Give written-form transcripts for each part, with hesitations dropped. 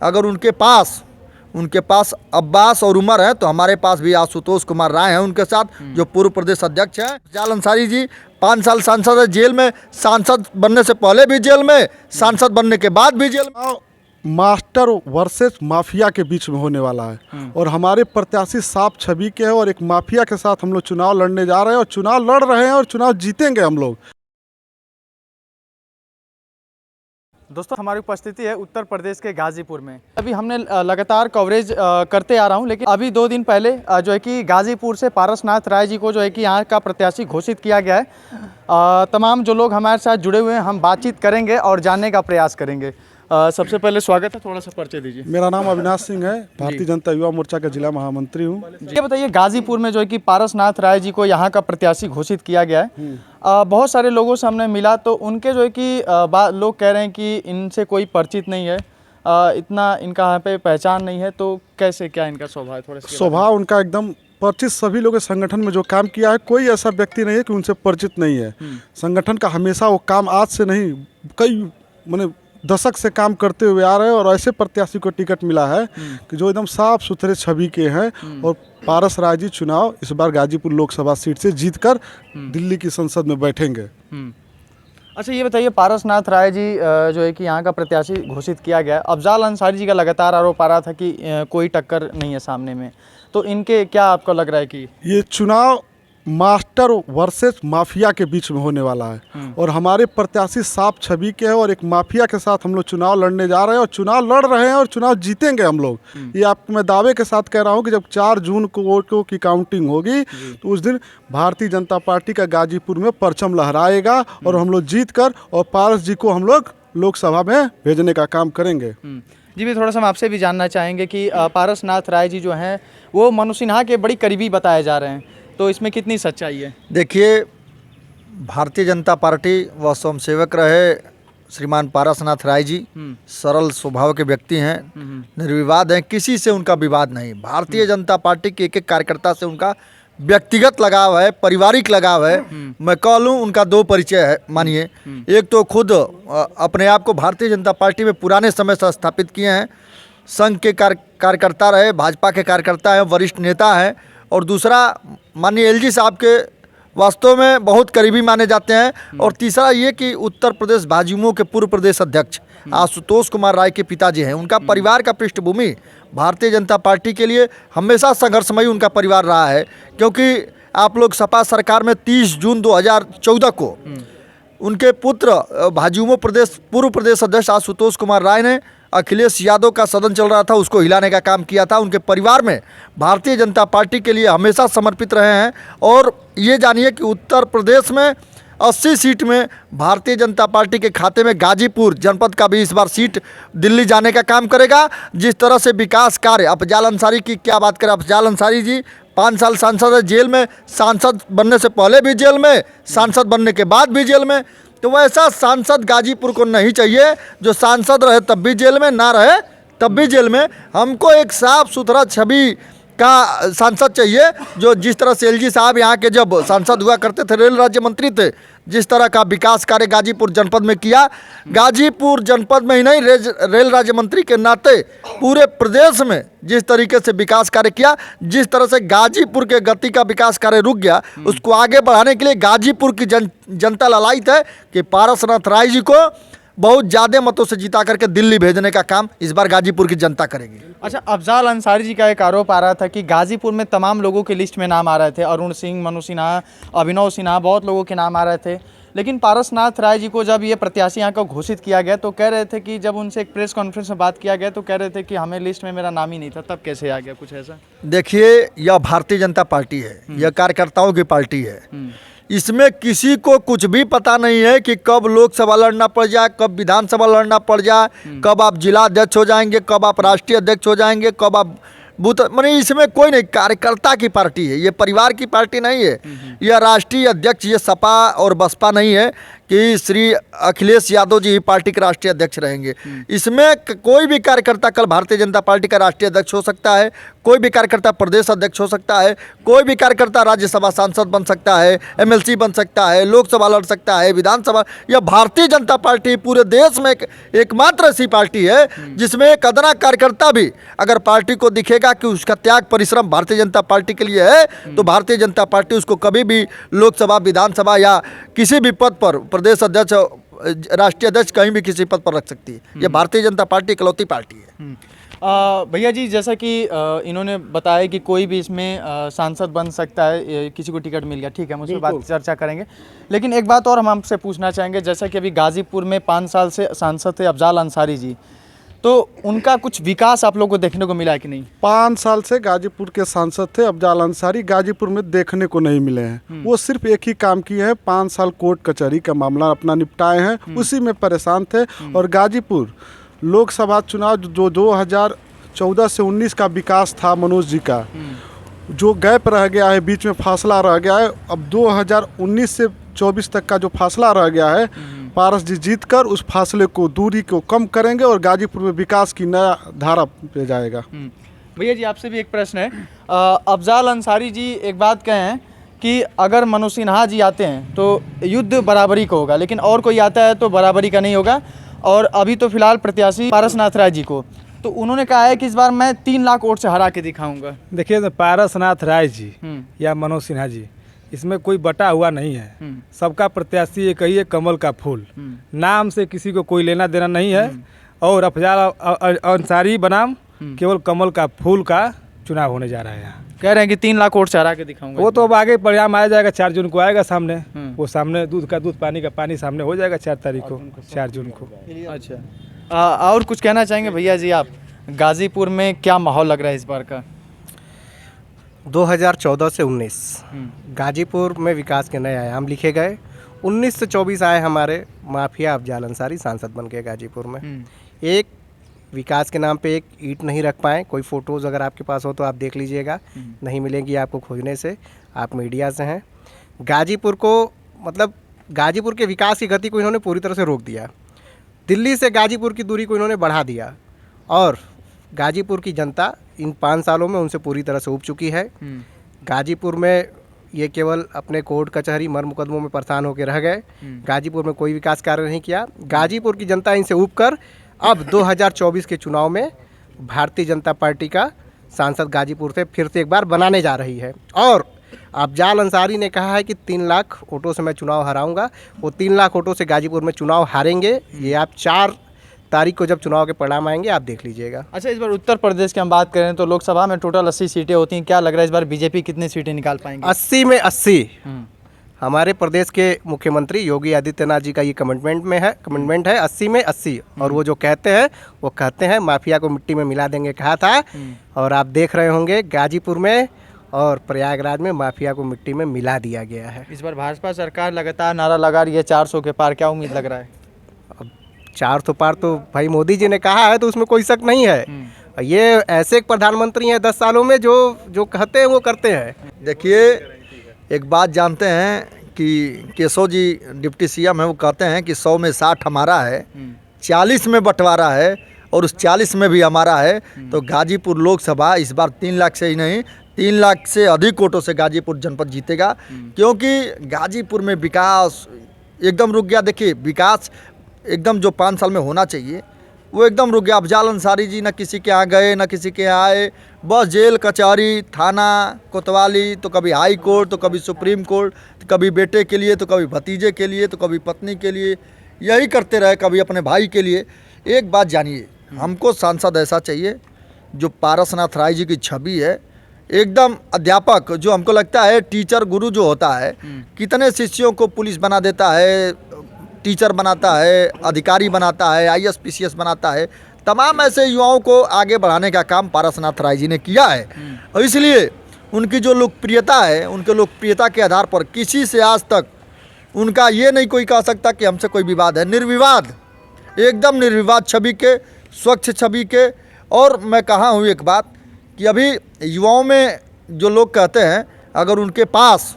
अगर उनके पास अब्बास और उमर है तो हमारे पास भी आशुतोष कुमार राय हैं उनके साथ, जो पूर्व प्रदेश अध्यक्ष हैं। अफजाल अंसारी जी 5 साल सांसद है, जेल में, सांसद बनने से पहले भी जेल में, सांसद बनने के बाद भी जेल में। मास्टर वर्सेस माफिया के बीच में होने वाला है और हमारे प्रत्याशी साफ छवि के हैं और एक माफिया के साथ हम लोग चुनाव लड़ने जा रहे हैं और चुनाव लड़ रहे हैं और चुनाव जीतेंगे हम लोग। दोस्तों, हमारी उपस्थिति है उत्तर प्रदेश के गाजीपुर में। अभी हमने लगातार कवरेज करते आ रहा हूं, लेकिन अभी 2 दिन पहले जो है कि गाजीपुर से पारसनाथ राय जी को जो है कि यहाँ का प्रत्याशी घोषित किया गया है। तमाम जो लोग हमारे साथ जुड़े हुए हैं, हम बातचीत करेंगे और जानने का प्रयास करेंगे। सबसे पहले स्वागत है, थोड़ा सा परिचय दीजिए। मेरा नाम अविनाश सिंह है, भारतीय जनता युवा मोर्चा का जिला महामंत्री हूँ। ये बताइए, गाजीपुर में जो है कि पारसनाथ राय जी को यहाँ का प्रत्याशी घोषित किया गया है। बहुत सारे लोगों से हमने मिला तो उनके जो है कि लोग कह रहे हैं कि इनसे कोई परिचित नहीं है, इतना इनका यहाँ पे पहचान नहीं है, तो कैसे क्या इनका स्वभाव है? थोड़ा स्वभाव उनका एकदम परिचित, सभी लोग संगठन में जो काम किया है कोई ऐसा व्यक्ति नहीं है कि उनसे परिचित नहीं है। संगठन का हमेशा वो काम आज से नहीं, कई माने दशक से काम करते हुए आ रहे हैं और ऐसे प्रत्याशी को टिकट मिला है कि जो एकदम साफ सुथरे छवि के हैं और पारस राय जी चुनाव इस बार गाजीपुर लोकसभा सीट से जीतकर दिल्ली की संसद में बैठेंगे। अच्छा, ये बताइए, पारसनाथ राय जी जो है कि यहाँ का प्रत्याशी घोषित किया गया है। अफजाल अंसारी जी का लगातार आरोप आ रहा था कि कोई टक्कर नहीं है सामने में, तो इनके क्या आपको लग रहा है कि ये चुनाव मास्टर वर्सेस माफिया के बीच में होने वाला है और हमारे प्रत्याशी साफ छवि के हैं और एक माफिया के साथ हम लोग चुनाव लड़ने जा रहे हैं और चुनाव लड़ रहे हैं और चुनाव जीतेंगे हम लोग। ये आपको मैं दावे के साथ कह रहा हूँ कि जब 4 जून को वोटों की काउंटिंग होगी तो उस दिन भारतीय जनता पार्टी का गाजीपुर में परचम लहराएगा और हम लोग जीत कर और पारस जी को हम लोग लोकसभा में भेजने का काम करेंगे। जी, भी थोड़ा सा हम आपसे भी जानना चाहेंगे कि पारसनाथ राय जी जो हैं वो मनु सिन्हा के बड़ी करीबी बताए जा रहे हैं, तो इसमें कितनी सच्चाई है? देखिए, भारतीय जनता पार्टी व स्वयंसेवक रहे श्रीमान पारसनाथ राय जी सरल स्वभाव के व्यक्ति हैं, निर्विवाद हैं, किसी से उनका विवाद नहीं। भारतीय जनता पार्टी के एक कार्यकर्ता से उनका व्यक्तिगत लगाव है, पारिवारिक लगाव है। मैं कह लूँ उनका 2 परिचय है। मानिए, एक तो खुद अपने आप को भारतीय जनता पार्टी में पुराने समय से स्थापित किए हैं, संघ के कार्यकर्ता रहे, भाजपा के कार्यकर्ता हैं, वरिष्ठ नेता हैं। और दूसरा, माननीय एलजी साहब के वास्तव में बहुत करीबी माने जाते हैं। और तीसरा ये कि उत्तर प्रदेश भाजयुमो के पूर्व प्रदेश अध्यक्ष आशुतोष कुमार राय के पिताजी हैं। उनका परिवार का पृष्ठभूमि भारतीय जनता पार्टी के लिए हमेशा संघर्षमयी उनका परिवार रहा है, क्योंकि आप लोग सपा सरकार में 30 जून 2014 को उनके पुत्र भाजयुमो पूर्व प्रदेश अध्यक्ष आशुतोष कुमार राय ने अखिलेश यादव का सदन चल रहा था उसको हिलाने का काम किया था। उनके परिवार में भारतीय जनता पार्टी के लिए हमेशा समर्पित रहे हैं। और ये जानिए कि उत्तर प्रदेश में 80 सीट में भारतीय जनता पार्टी के खाते में गाजीपुर जनपद का भी इस बार सीट दिल्ली जाने का काम करेगा। जिस तरह से विकास कार्य, अफजाल अंसारी की क्या बात करें, अफजाल अंसारी जी 5 साल सांसद है, जेल में, सांसद बनने से पहले भी जेल में, सांसद बनने के बाद भी जेल में। तो वैसा सांसद गाजीपुर को नहीं चाहिए जो सांसद रहे तब भी जेल में, ना रहे तब भी जेल में। हमको एक साफ सुथरा छवि का सांसद चाहिए, जो जिस तरह से एलजी साहब यहाँ के जब सांसद हुआ करते थे, रेल राज्य मंत्री थे, जिस तरह का विकास कार्य गाजीपुर जनपद में किया, गाजीपुर जनपद में ही नहीं, रेल राज्य मंत्री के नाते पूरे प्रदेश में जिस तरीके से विकास कार्य किया, जिस तरह से गाजीपुर के गति का विकास कार्य रुक गया, उसको आगे बढ़ाने के लिए गाजीपुर की जनता लालायित है कि पारसनाथ राय जी को बहुत ज़्यादा मतों से जिता करके दिल्ली भेजने का काम इस बार गाजीपुर की जनता करेगी। अच्छा, अफजाल अंसारी जी का एक आरोप आ रहा था कि गाजीपुर में तमाम लोगों के लिस्ट में नाम आ रहे थे, अरुण सिंह, मनु सिन्हा, अभिनव सिन्हा, बहुत लोगों के नाम आ रहे थे। लेकिन पारसनाथ राय जी को जब ये प्रत्याशी यहाँ का घोषित किया गया तो कह रहे थे कि जब उनसे एक प्रेस कॉन्फ्रेंस में बात किया गया तो कह रहे थे कि हमें लिस्ट में मेरा नाम ही नहीं था, तब कैसे आ गया? कुछ ऐसा? देखिए, यह भारतीय जनता पार्टी है, यह कार्यकर्ताओं की पार्टी है। इसमें किसी को कुछ भी पता नहीं है कि कब लोकसभा लड़ना पड़ जाए, कब विधानसभा लड़ना पड़ जाए, कब आप जिला अध्यक्ष हो जाएंगे, कब आप राष्ट्रीय अध्यक्ष हो जाएंगे, कब आप बूथ, माने इसमें कोई नहीं, कार्यकर्ता की पार्टी है, ये परिवार की पार्टी नहीं है। यह राष्ट्रीय अध्यक्ष, ये सपा और बसपा नहीं है, कि श्री अखिलेश यादव जी ही पार्टी के राष्ट्रीय अध्यक्ष रहेंगे। इसमें कोई भी कार्यकर्ता कल भारतीय जनता पार्टी का राष्ट्रीय अध्यक्ष हो सकता है, कोई भी कार्यकर्ता प्रदेश अध्यक्ष हो सकता है, कोई भी कार्यकर्ता राज्यसभा सांसद बन सकता है, एमएलसी बन सकता है, लोकसभा लड़ सकता है, विधानसभा। यह भारतीय जनता पार्टी पूरे देश में एकमात्र ऐसी पार्टी है जिसमें एक अदना कार्यकर्ता भी अगर पार्टी को दिखेगा कि उसका त्याग परिश्रम भारतीय जनता पार्टी के लिए है, तो भारतीय जनता पार्टी उसको कभी भी लोकसभा, विधानसभा या किसी भी पद पर, प्रदेश अध्यक्ष, राष्ट्रीय अध्यक्ष, कहीं भी किसी पद पर रख सकती है। यह भारतीय जनता पार्टी इकलौती पार्टी है। भैया जी, जैसा कि इन्होंने बताया कि कोई भी इसमें सांसद बन सकता है, किसी को टिकट मिल गया, ठीक है, हम उस पर बात चर्चा करेंगे। लेकिन एक बात और हम आपसे पूछना चाहेंगे, जैसा कि अभी गाजीपुर में 5 साल से सांसद थे अफजाल अंसारी जी, तो उनका कुछ विकास आप लोगों को देखने को मिला है कि नहीं? 5 साल से गाजीपुर के सांसद थे अफजाल अंसारी, गाजीपुर में देखने को नहीं मिले हैं। वो सिर्फ एक ही काम किए हैं, 5 साल कोर्ट कचहरी का मामला अपना निपटाए हैं, उसी में परेशान थे। और गाजीपुर लोकसभा चुनाव जो 2014 से 19 का विकास था मनोज जी का, जो गैप रह गया है, बीच में फासला रह गया है, अब 2019 से 24 तक का जो फासला रह गया है, पारस जी जीतकर उस फासले को, दूरी को कम करेंगे और गाजीपुर में विकास की नया धारा पे जाएगा। भैया जी, आपसे भी एक प्रश्न है। अफजाल अंसारी जी एक बात कहे हैं कि अगर मनोज सिन्हा जी आते हैं तो युद्ध बराबरी का होगा, लेकिन और कोई आता है तो बराबरी का नहीं होगा। और अभी तो फिलहाल प्रत्याशी पारसनाथ राय जी को, तो उन्होंने कहा है कि इस बार मैं 3 लाख वोट से हरा के दिखाऊंगा। देखिए, तो पारसनाथ राय जी या मनोज सिन्हा जी, इसमें कोई बटा हुआ नहीं है। सबका प्रत्याशी एक ही है, कमल का फूल। नाम से किसी को कोई लेना देना नहीं है। और अफजाल अंसारी बनाम केवल कमल का फूल का चुनाव होने जा रहा है। यहाँ कह रहे हैं कि 3 लाख वोट से हरा के दिखाऊंगा। वो तो अब आगे परिणाम आ जाएगा, 4 जून को आएगा सामने। वो सामने दूध का दूध, पानी का पानी सामने हो जाएगा 4 तारीख को, 4 जून को। अच्छा, और कुछ कहना चाहेंगे भैया जी आप? गाजीपुर में क्या माहौल लग रहा है इस बार का? 2014 से 19 गाजीपुर में विकास के नए आयाम लिखे गए। 19 से 24 आए हमारे माफिया अफजाल अंसारी सांसद बन के गाजीपुर में। एक विकास के नाम पे एक ईंट नहीं रख पाए। कोई फ़ोटोज़ अगर आपके पास हो तो आप देख लीजिएगा, नहीं मिलेंगी आपको खोजने से, आप मीडिया से हैं। गाजीपुर को, मतलब गाजीपुर के विकास की गति को इन्होंने पूरी तरह से रोक दिया। दिल्ली से गाजीपुर की दूरी को इन्होंने बढ़ा दिया और गाजीपुर की जनता इन 5 सालों में उनसे पूरी तरह से ऊब चुकी है। गाजीपुर में ये केवल अपने कोर्ट कचहरी मर मुकदमों में परेशान होकर रह गए। गाजीपुर में कोई विकास कार्य नहीं किया। गाजीपुर की जनता इनसे ऊब कर अब 2024 के चुनाव में भारतीय जनता पार्टी का सांसद गाजीपुर से फिर से एक बार बनाने जा रही है। और अफजाल अंसारी ने कहा है कि 3 लाख वोटों से मैं चुनाव हाराऊंगा। वो 3 लाख वोटों से गाजीपुर में चुनाव हारेंगे। ये आप 4 तारीख को जब चुनाव के परिणाम आएंगे आप देख लीजिएगा। अच्छा, इस बार उत्तर प्रदेश की हम बात करें तो लोकसभा में टोटल 80 सीटें होती हैं। क्या लग रहा है इस बार बीजेपी कितनी सीटें निकाल पाएंगे? 80 में 80 हमारे प्रदेश के मुख्यमंत्री योगी आदित्यनाथ जी का ये कमिटमेंट है 80 में 80। और वो जो कहते हैं वो कहते हैं, माफिया को मिट्टी में मिला देंगे कहा था, और आप देख रहे होंगे गाजीपुर में और प्रयागराज में माफिया को मिट्टी में मिला दिया गया है। इस बार भाजपा सरकार लगातार नारा लगा रही है 400 के पार, क्या उम्मीद लग रहा है? अब 400 पार तो भाई मोदी जी ने कहा है, तो उसमें कोई शक नहीं है। ये ऐसे एक प्रधानमंत्री हैं 10 सालों में जो कहते हैं वो करते हैं। देखिए, एक बात जानते हैं कि केशव जी डिप्टी सीएम है, वो कहते हैं कि 100 में 60 हमारा है, 40 में बंटवारा है और उस 40 में भी हमारा है। तो गाजीपुर लोकसभा इस बार 3 लाख से ही नहीं, 3 लाख से अधिक वोटों से गाजीपुर जनपद जीतेगा, क्योंकि गाजीपुर में विकास एकदम रुक गया। देखिए, विकास एकदम जो 5 साल में होना चाहिए वो एकदम रुक गया। अफजाल अंसारी जी न किसी के यहाँ गए न किसी के यहाँ आए, बस जेल कचहरी, थाना, कोतवाली, तो कभी हाई कोर्ट, तो कभी सुप्रीम कोर्ट, तो कभी बेटे के लिए, तो कभी भतीजे के लिए, तो कभी पत्नी के लिए, यही करते रहे, कभी अपने भाई के लिए। एक बात जानिए, हमको सांसद ऐसा चाहिए जो पारसनाथ राय जी की छवि है, एकदम अध्यापक, जो हमको लगता है टीचर गुरु जो होता है, कितने शिष्यों को पुलिस बना देता है, टीचर बनाता है, अधिकारी बनाता है, IAS PCS बनाता है। तमाम ऐसे युवाओं को आगे बढ़ाने का काम पारसनाथ राय जी ने किया है। और इसलिए उनकी जो लोकप्रियता है, उनके लोकप्रियता के आधार पर किसी से आज तक उनका ये नहीं कोई कह सकता कि हमसे कोई विवाद है। निर्विवाद, एकदम निर्विवाद छवि के, स्वच्छ छवि के। और मैं कहा हूँ एक बात कि अभी युवाओं में जो लोग कहते हैं, अगर उनके पास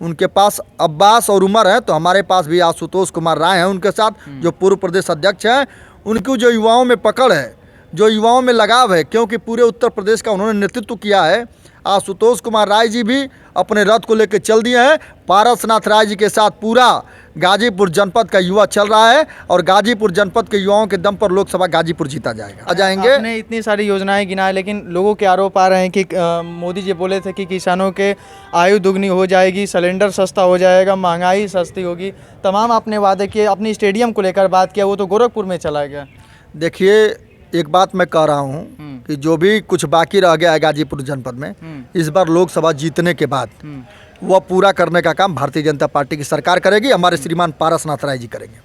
उनके पास अब्बास और उमर है, तो हमारे पास भी आशुतोष कुमार राय हैं उनके साथ, जो पूर्व प्रदेश अध्यक्ष हैं। उनकी जो युवाओं में पकड़ है, जो युवाओं में लगाव है, क्योंकि पूरे उत्तर प्रदेश का उन्होंने नेतृत्व किया है। आशुतोष कुमार राय जी भी अपने रथ को लेकर चल दिए हैं। पारसनाथ राय जी के साथ पूरा गाजीपुर जनपद का युवा चल रहा है और गाजीपुर जनपद के युवाओं के दम पर लोकसभा गाजीपुर जीता जाएगा। आ जाएंगे। आपने इतनी सारी योजनाएं गिनाए, लेकिन लोगों के आरोप आ रहे हैं कि मोदी जी बोले थे कि किसानों के आयु दुगनी हो जाएगी, सिलेंडर सस्ता हो जाएगा, महंगाई सस्ती होगी, तमाम आपने वादे किए। अपनी स्टेडियम को लेकर बात किया, वो तो गोरखपुर में चला गया। देखिए, एक बात मैं कह रहा हूँ कि जो भी कुछ बाकी रह गया है गाजीपुर जनपद में, इस बार लोकसभा जीतने के बाद वह पूरा करने का काम भारतीय जनता पार्टी की सरकार करेगी, हमारे श्रीमान पारसनाथ राय जी करेंगे।